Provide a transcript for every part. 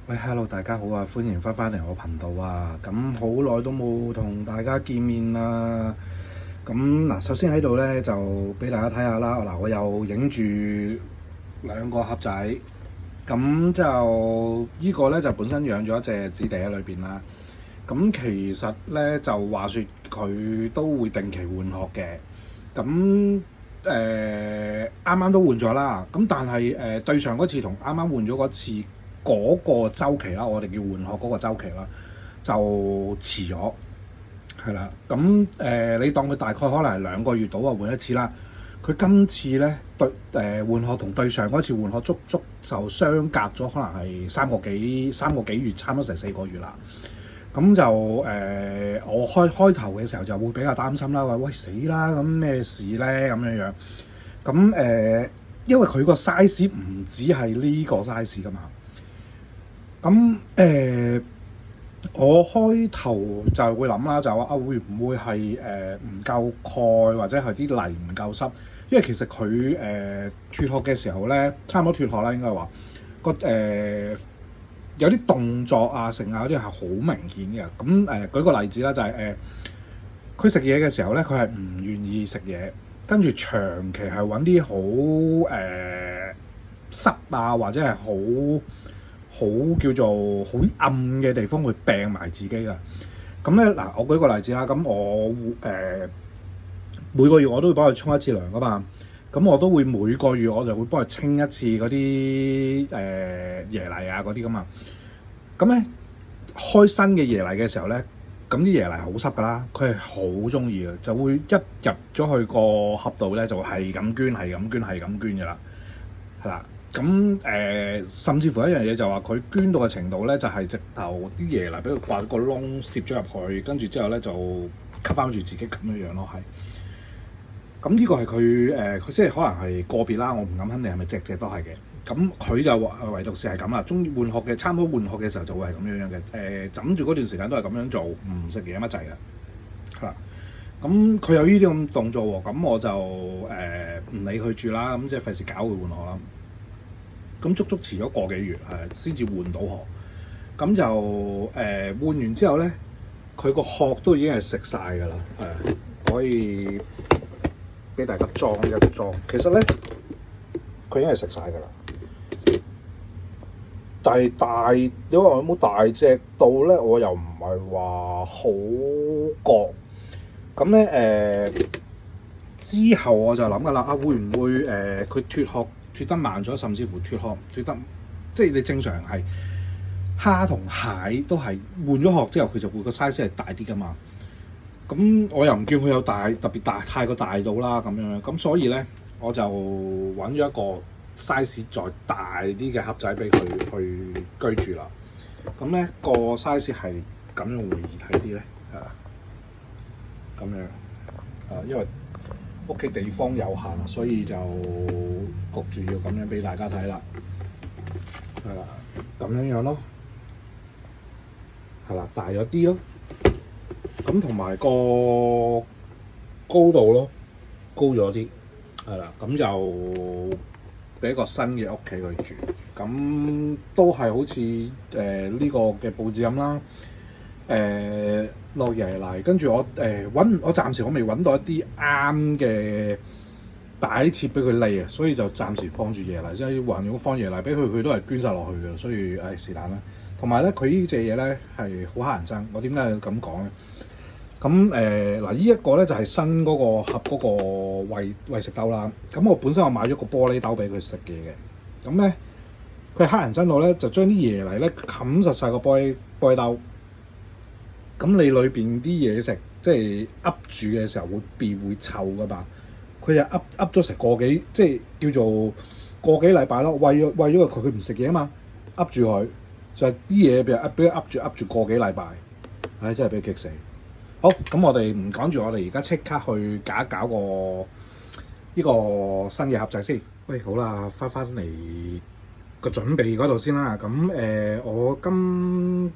喂，hello，大家好啊，歡迎翻嚟我頻道啊。咁好耐都冇同大家見面啦。咁嗱，首先喺度咧就俾大家睇下啦。嗱，我又影住兩個盒仔。咁就呢個咧就本身養咗一隻紫地喺裏邊啦。咁其實咧就話説佢都會定期換殼嘅。咁啱啱都換咗啦。咁但係對上嗰次同啱啱換咗嗰次嗰個週期啦，我哋叫換殼嗰個週期啦，就遲咗，係啦。咁你當佢大概可能係2個月到啊換一次啦。佢今次咧換殼同對上嗰次換殼足足就相隔咗可能係三個幾月，差唔多成4個月啦。咁就我開頭嘅時候就會比較擔心啦，話喂死啦，咁咩事咧咁樣樣。咁因為佢個 size 唔止係呢個 size 噶嘛。咁我開頭就會諗啦，就話啊會唔會係唔夠鈣或者係啲泥唔夠濕？因為其實佢脫殼嘅時候咧，差唔多脫殼啦，應該話有啲動作啊，成啊嗰啲係好明顯嘅。咁舉個例子啦，就係佢食嘢嘅時候咧，佢係唔願意食嘢，跟住長期係揾啲好濕啊，或者係好叫做好暗嘅地方去病埋自己㗎。咁咧嗱，我舉個例子啦。咁我每個月我都會幫佢沖一次涼㗎嘛。咁我都會每個月我就會幫佢清一次嗰啲椰泥啊嗰啲㗎嘛。咁咧開新嘅椰泥嘅時候咧，咁啲椰泥好濕㗎啦，佢係好中意嘅，就會一入咗去個盒度咧，就係咁捐㗎啦，係啦。咁甚至乎一樣嘢就話佢捐到嘅程度咧，就係直頭啲椰泥俾佢刮個窿攝咗入去，跟住之後咧就吸翻住自己咁樣樣咯，係。咁呢個係佢即係可能係個別啦，我唔敢肯定係咪隻隻都係嘅。咁佢就唯獨是係咁啦，中意換殼嘅，差唔多換殼嘅時候就會係咁樣樣嘅。枕住嗰段時間都係咁樣做，唔食嘢乜滯嘅，係啦。咁佢有呢啲咁動作喎，咁我就唔理佢住啦，咁即係費事搞佢換殼啦。咁足足遲咗個幾月係先至換到殼，咁就換完之後咧，佢個殼都已經係食晒㗎啦，可以俾大家裝一裝。其實咧，佢已經係食晒㗎啦，但係你話有冇大隻到咧？我又唔係話好覺。咁咧之後我就諗㗎啦，會唔會佢脫殼脫得慢咗，甚至乎脫得即係你正常係蝦同蟹都係換咗殼之後，佢就會個 size 係大啲㗎嘛。咁我又唔見佢有特別大，太過大到啦咁樣。咁所以咧，我就揾咗一個 size 再大啲嘅盒仔俾佢去居住啦。咁咧個 size 係咁樣會易睇啲咧，咁樣因為屋企地方有限，所以就焗住要咁樣俾大家睇啦，係啦，咁樣咯，係啦，大咗啲咯，咁同埋個高度咯，高咗啲，係啦，咁就俾一個新嘅屋企去住，咁都係好似呢個嘅佈置咁啦。落椰泥，跟住我暫時我未揾到一啲啱嘅擺設俾佢匿啊，所以就暫時放住椰泥。即係還要放椰泥俾佢，佢都係捐晒落去嘅，所以是但啦。同埋咧，佢呢隻嘢咧係好乞人憎。我點解要咁講咧？咁嗱，呢一個咧就係新嗰個盒嗰個餵食兜啦。咁我本身我買咗個玻璃兜俾佢食嘢嘅。咁咧佢乞人憎到咧，就將啲椰泥咧冚實晒個玻璃兜。咁你裏邊啲嘢食即係噏住嘅時候會臭噶嘛？佢就噏咗成個幾，即係叫做個幾禮拜咯。餵咗佢唔食嘢啊嘛，噏住佢就係啲嘢俾佢噏住個幾禮拜。唉，真係俾佢激死。好，咁我哋唔趕住，我哋而家即刻去搞一搞呢個新嘅盒仔先。喂，好啦，翻嚟個準備嗰度先啦。咁我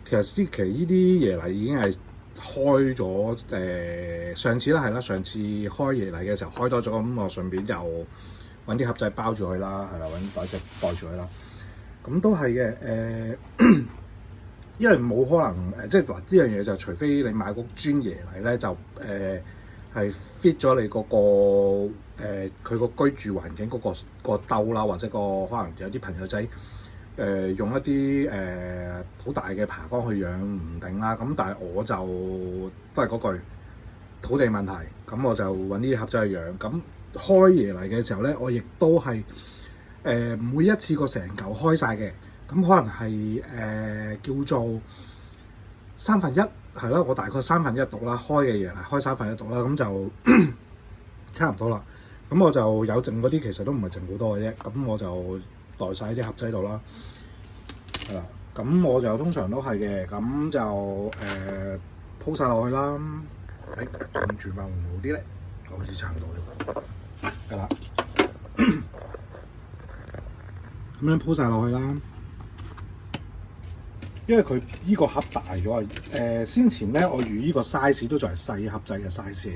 其實呢啲椰泥已經係開咗上次啦，係啦，上次開椰泥嘅時候開多咗，咁我順便就揾啲盒仔包住佢啦，係啦，揾袋仔袋住佢啦。咁都係嘅因為冇可能即係嗱呢樣嘢就除非你買個磚椰泥咧，就係 fit 咗你嗰個佢個居住環境嗰個兜啦，或者可能有啲朋友仔用一啲好大嘅爬缸去養唔定啦。咁但係我就都係嗰句土地問題，咁我就揾呢啲盒仔去養。咁開椰泥嘅時候咧，我亦都係唔會一次過成嚿開晒嘅。咁可能係叫做1/3係啦，我大概1/3篤啦，開嘅椰泥開1/3篤啦，咁就差唔多啦。咁我就有剩嗰啲，其實都唔係剩好多嘅啫。咁我就袋晒啲盒仔度啦。係啦，咁我就通常都係嘅，咁就鋪晒落去啦。撳住咪會好啲咧，好似差唔多呢個。係啦，咁樣鋪晒落去啦。因為佢依個盒大咗啊！先前咧我預依個 size 都仲係細盒仔嘅 size 嚟。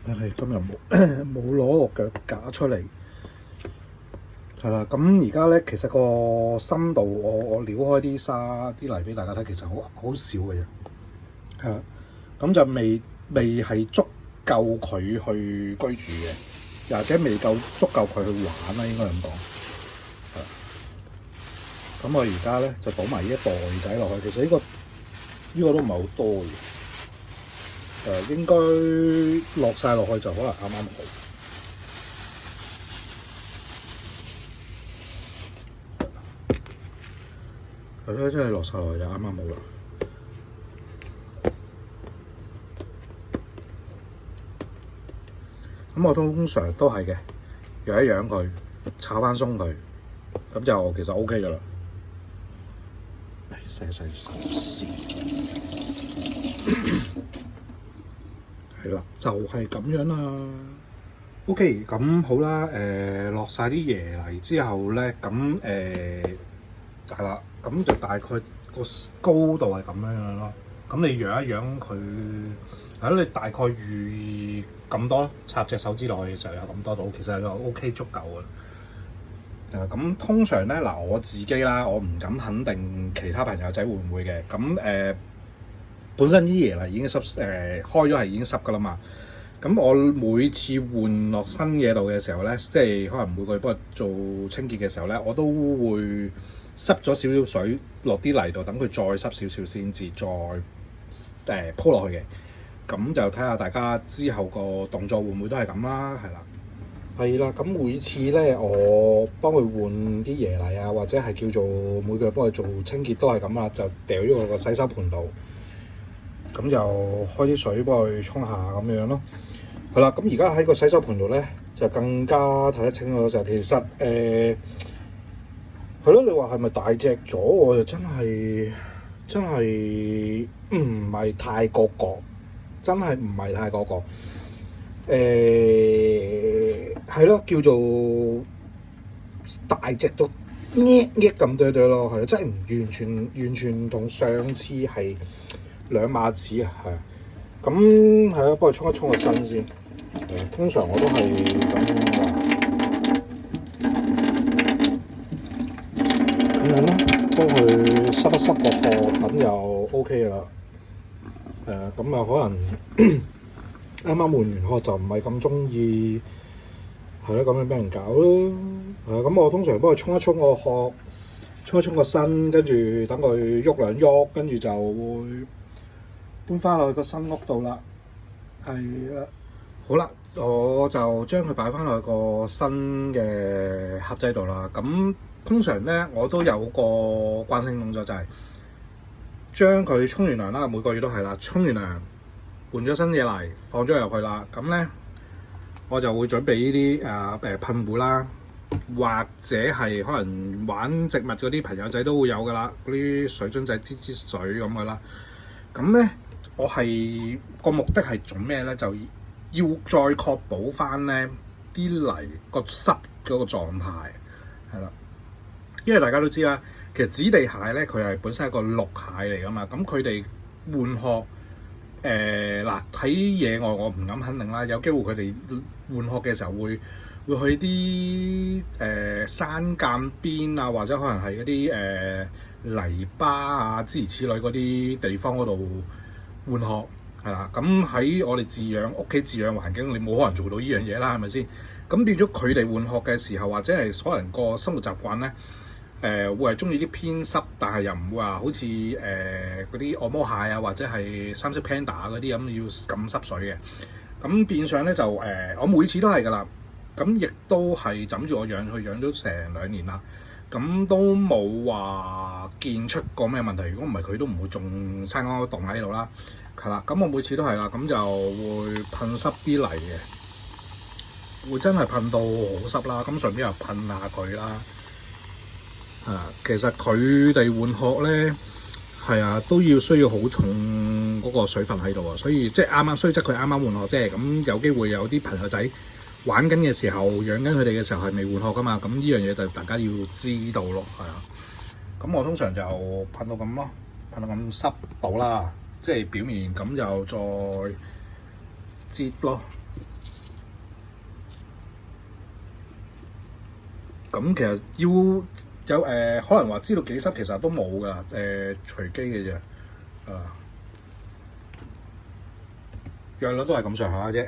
但係今日冇攞個腳架出嚟，係啦。咁而家咧其實個深度我撩開啲沙啲泥俾大家睇，其實好少嘅啫。係啦，咁就未係足夠佢去居住嘅，又或者未夠足夠佢去玩啦，應該咁講。咁我而家咧就倒埋呢一袋仔落去，其實呢個都唔係好多嘅，應該落晒落去就可能啱啱好。係咯，真係落晒落去就啱啱好啦。咁我通常都係嘅，養一養佢，炒翻鬆佢，咁就其實 OK 噶啦。細先，係啦，就係咁樣啦。OK，咁好啦，落晒啲椰泥之後咧，咁係啦，咁就大概個高度係咁樣咯。咁你養一養佢，係咯，你大概預咁多咯，插隻手指落去就有咁多度，其實就 OK 足夠嘅。咁通常咧嗱，我自己啦，我唔敢肯定其他朋友仔會唔會嘅。咁本身啲椰泥已經濕，開咗係已經濕噶啦嘛。咁我每次換落新嘢度嘅時候咧，即係可能每個月幫我做清潔嘅時候咧，我都會濕咗少少水落啲泥度，等佢再濕少少先至再鋪落去嘅。咁就睇下大家之後個動作會唔會都係咁啦，係啦。係啦，咁每次咧，我幫佢換啲椰泥啊，或者係叫做每個月幫佢做清潔都係咁啦，就掉咗落個洗手盆度，咁就開啲水幫佢沖下咁樣咯。係啦，咁而家喺個洗手盆度咧，就更加睇得清楚就其實係咯，你話係咪大隻咗？我就真係唔係太過覺，真係唔係太過覺。係咯，叫做大隻到咁多咯，係咯，真係唔完全同上次係兩碼子啊，係啊。咁係咯，幫佢沖一沖個身先。通常我都係咁樣咯，幫佢濕一濕個殼，咁就 OK 噶啦。咁啊可能啱啱換完殼就唔係咁中意，係咯，咁樣俾人搞咯。咁我通常幫佢沖一沖個殼，沖一沖個身，跟住等佢喐兩喐，跟住就會搬翻落去個新屋度啦。係啦，好啦，我就將佢擺翻落去個新嘅盒仔度啦。咁通常咧，我都有個慣性動作就係將佢沖完涼啦，每個月都係啦，沖完涼換咗新嘢嚟，放咗入去啦。咁咧，我就會準備呢啲噴壺啦，或者係可能玩植物嗰啲朋友仔都會有噶啦，嗰啲水樽仔支水咁噶啦。咁咧，我係個目的係做咩咧？就要再確保翻咧啲泥個濕嗰個狀態係啦。因為大家都知啦，其實紫地蟹咧佢係本身係一個綠蟹嚟噶嘛，咁佢哋換殼嗱喺野外我唔敢肯定啦，有機會佢哋換殼嘅時候會去啲山澗邊啊，或者可能係嗰啲泥巴啊諸如此類嗰啲地方嗰度換殼係啦。咁喺我哋屋企飼養環境，你冇可能做到呢樣嘢啦，係咪先？咁變咗佢哋換殼嘅時候，或者係可能個生活習慣咧，會係中意啲偏濕，但係又唔會話好似嗰啲按摩蟹啊，或者係三色 panda 嗰啲咁要咁濕水嘅。咁變相咧就我每次都係㗎啦。咁亦都係枕住我養佢養咗成2年啦。咁都冇話見出過咩問題。如果唔係佢都唔會仲生嗰個洞喺度啦。係啦，咁我每次都係啦，咁就會噴濕啲泥嘅，會真係噴到好濕啦。咁順便又噴下佢啦。其實佢哋換殼咧，係啊，都需要好重嗰個水分喺度啊。所以即係啱啱，雖則佢啱啱換殼啫。咁有機會有啲朋友仔玩緊嘅時候，養緊佢哋嘅時候係未換殼噶嘛。咁呢樣嘢就大家要知道咯，係啊。咁我通常就噴到咁咯，噴到咁濕到啦，即係表面咁就再擠咯。咁其實有可能話知道幾濕，其實都冇噶，隨機嘅啫。養率都係咁上下啫。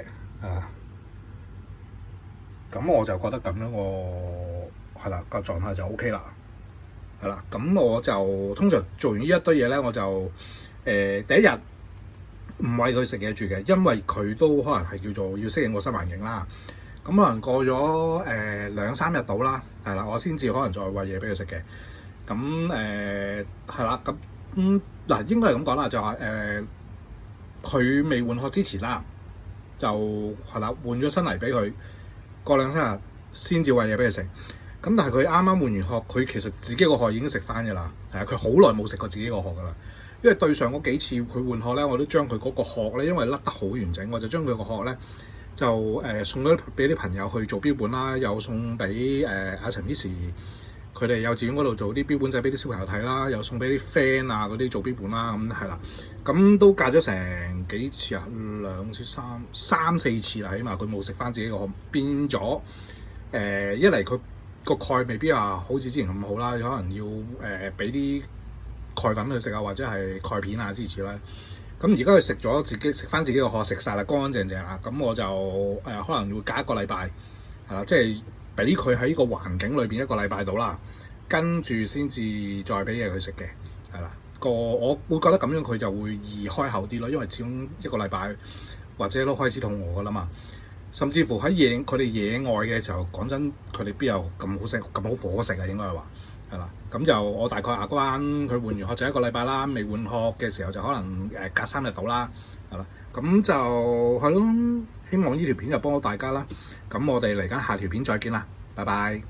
咁我就覺得咁樣係啦，個狀態就 OK 啦。係啦，咁我就通常做完呢一堆嘢咧，我就第一日唔餵佢食嘢住嘅，因為佢都可能係叫做要適應個新環境啦。咁可能過咗2-3日到啦，係啦，我先至可能再餵嘢俾佢食嘅。咁係啦，咁嗱應該係咁講啦，就話佢未換殼之前啦，就係啦換咗新泥俾佢，過2-3日先至餵嘢俾佢食。咁但係佢啱啱換完殼，佢其實自己個殼已經食翻㗎啦。係啊，佢好耐冇食過自己個殼㗎啦。因為對上嗰幾次佢換殼咧，我都將佢嗰個殼咧，因為甩得好完整，我就將佢個殼咧就送咗俾啲朋友去做標本啦，又送俾阿陳 Miss 佢哋幼稚園嗰度做啲標本仔俾啲小朋友睇啦，又送俾啲 friend 啊嗰啲做標本啦。咁係啦，咁都隔咗成幾次啊，2次、3-4次啦，起碼佢冇食翻自己個殼，變咗一嚟佢個鈣未必話好似之前咁好啦，可能要俾啲鈣粉去食啊，或者係鈣片啊之類啦。咁而家佢食翻自己個殼，食晒啦，乾乾淨淨啦。咁我就可能會隔1個禮拜係啦，即係俾佢喺個環境裏邊1個禮拜到啦，跟住先至再俾嘢佢食嘅係啦。我會覺得咁樣佢就會易開口啲咯，因為始終1個禮拜或者都開始肚餓噶啦嘛。甚至乎喺佢哋野外嘅時候，講真，佢哋邊有咁好食、咁好伙食啊？應該係話係啦。咁就我大概牙關佢換完殼就1個禮拜啦，未換殼嘅時候就可能隔3日到啦，係啦。咁就係咯，希望呢條片就幫到大家啦。咁我哋嚟緊下條片再見啦，拜拜。